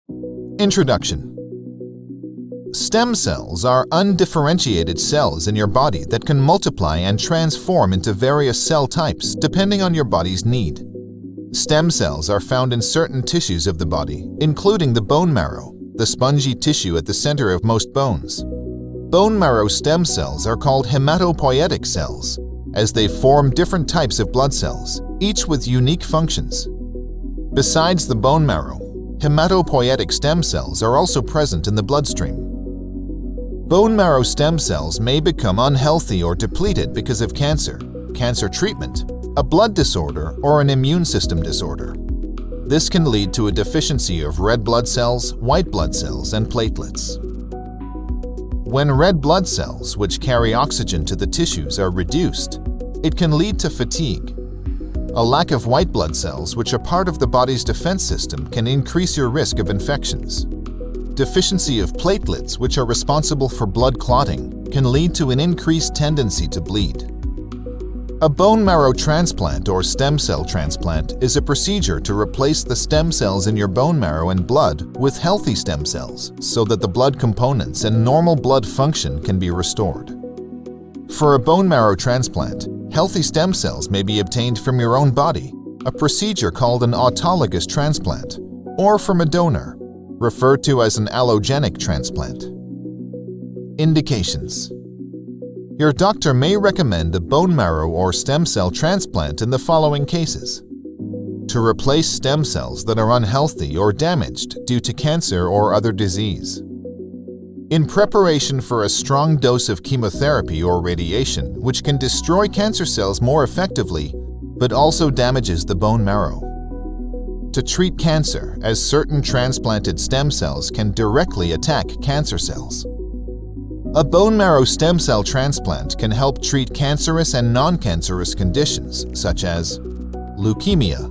Introduction. Stem cells are undifferentiated cells in your body that can multiply and transform into various cell types depending on your body's need. Stem cells are found in certain tissues of the body, including the bone marrow, the spongy tissue at the center of most bones. Bone marrow stem cells are called hematopoietic cells, as they form different types of blood cells, each with unique functions. Besides the bone marrow, hematopoietic stem cells are also present in the bloodstream. Bone marrow stem cells may become unhealthy or depleted because of cancer, cancer treatment, a blood disorder, or an immune system disorder. This can lead to a deficiency of red blood cells, white blood cells, and platelets. When red blood cells, which carry oxygen to the tissues, are reduced, it can lead to fatigue. A lack of white blood cells, which are part of the body's defense system, can increase your risk of infections. Deficiency of platelets, which are responsible for blood clotting, can lead to an increased tendency to bleed. A bone marrow transplant or stem cell transplant is a procedure to replace the stem cells in your bone marrow and blood with healthy stem cells so that the blood components and normal blood function can be restored. For a bone marrow transplant, healthy stem cells may be obtained from your own body, a procedure called an autologous transplant, or from a donor, referred to as an allogenic transplant. Indications. Your doctor may recommend a bone marrow or stem cell transplant in the following cases: to replace stem cells that are unhealthy or damaged due to cancer or other disease. In preparation for a strong dose of chemotherapy or radiation, which can destroy cancer cells more effectively, but also damages the bone marrow. To treat cancer, as certain transplanted stem cells can directly attack cancer cells. A bone marrow stem cell transplant can help treat cancerous and non-cancerous conditions such as leukemia,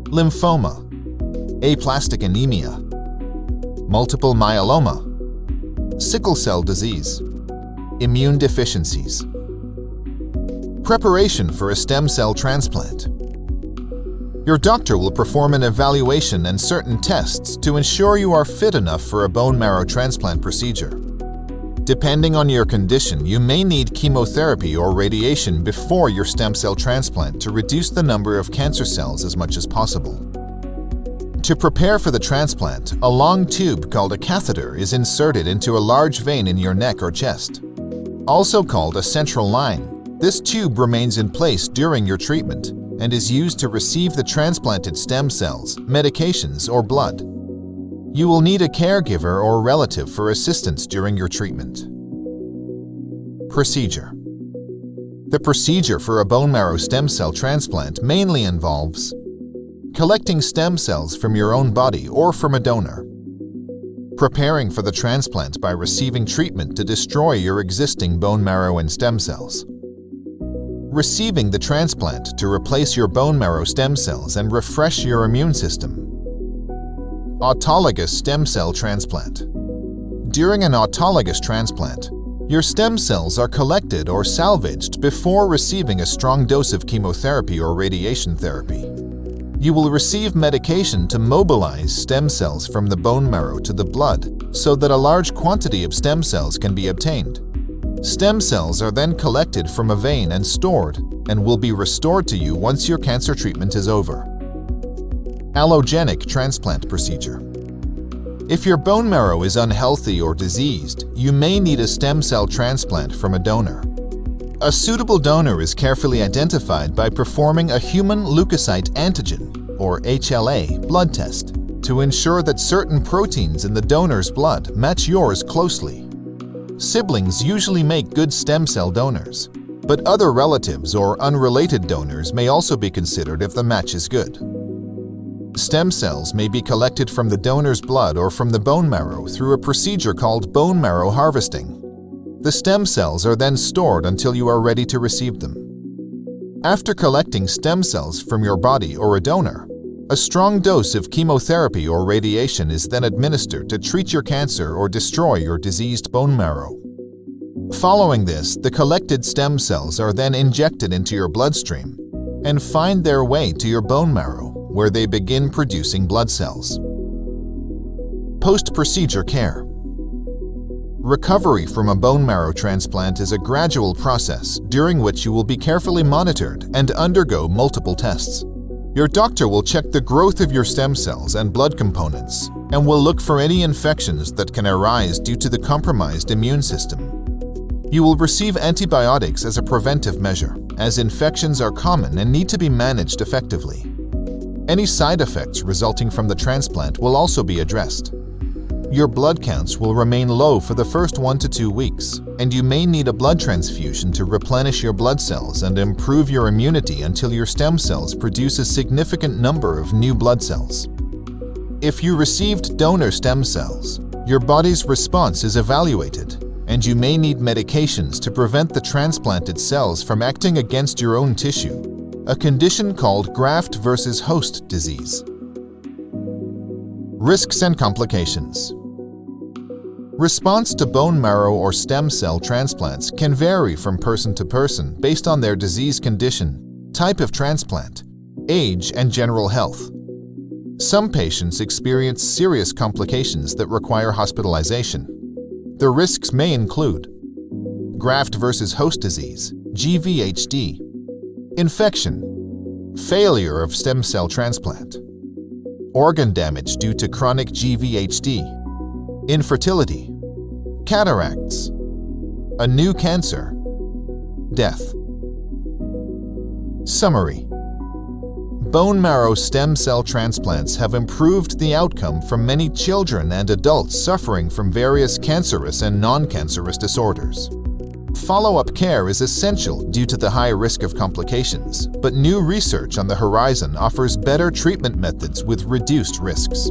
lymphoma, aplastic anemia, multiple myeloma, sickle cell disease, immune deficiencies. Preparation for a stem cell transplant. Your doctor will perform an evaluation and certain tests to ensure you are fit enough for a bone marrow transplant procedure. Depending on your condition, you may need chemotherapy or radiation before your stem cell transplant to reduce the number of cancer cells as much as possible. To prepare for the transplant, a long tube called a catheter is inserted into a large vein in your neck or chest. Also called a central line, this tube remains in place during your treatment and is used to receive the transplanted stem cells, medications, or blood. You will need a caregiver or relative for assistance during your treatment. Procedure. The procedure for a bone marrow stem cell transplant mainly involves collecting stem cells from your own body or from a donor, preparing for the transplant by receiving treatment to destroy your existing bone marrow and stem cells, receiving the transplant to replace your bone marrow stem cells and refresh your immune system. Autologous stem cell transplant. During an autologous transplant, your stem cells are collected or salvaged before receiving a strong dose of chemotherapy or radiation therapy. You will receive medication to mobilize stem cells from the bone marrow to the blood so that a large quantity of stem cells can be obtained. Stem cells are then collected from a vein and stored and will be restored to you once your cancer treatment is over. Allogenic transplant procedure. If your bone marrow is unhealthy or diseased, you may need a stem cell transplant from a donor. A suitable donor is carefully identified by performing a human leukocyte antigen, or HLA, blood test to ensure that certain proteins in the donor's blood match yours closely. Siblings usually make good stem cell donors, but other relatives or unrelated donors may also be considered if the match is good. Stem cells may be collected from the donor's blood or from the bone marrow through a procedure called bone marrow harvesting. The stem cells are then stored until you are ready to receive them. After collecting stem cells from your body or a donor, a strong dose of chemotherapy or radiation is then administered to treat your cancer or destroy your diseased bone marrow. Following this, the collected stem cells are then injected into your bloodstream and find their way to your bone marrow, where they begin producing blood cells. Post-procedure care. Recovery from a bone marrow transplant is a gradual process during which you will be carefully monitored and undergo multiple tests. Your doctor will check the growth of your stem cells and blood components and will look for any infections that can arise due to the compromised immune system. You will receive antibiotics as a preventive measure, as infections are common and need to be managed effectively. Any side effects resulting from the transplant will also be addressed. Your blood counts will remain low for the first 1 to 2 weeks, and you may need a blood transfusion to replenish your blood cells and improve your immunity until your stem cells produce a significant number of new blood cells. If you received donor stem cells, your body's response is evaluated, and you may need medications to prevent the transplanted cells from acting against your own tissue, a condition called graft-versus-host disease. Risks and complications. Response to bone marrow or stem cell transplants can vary from person to person based on their disease condition, type of transplant, age, and general health. Some patients experience serious complications that require hospitalization. The risks may include graft-versus-host disease, GVHD, infection, failure of stem cell transplant, organ damage due to chronic GVHD, infertility, cataracts, a new cancer, death. Summary: bone marrow stem cell transplants have improved the outcome for many children and adults suffering from various cancerous and non-cancerous disorders. Follow-up care is essential due to the high risk of complications, but new research on the horizon offers better treatment methods with reduced risks.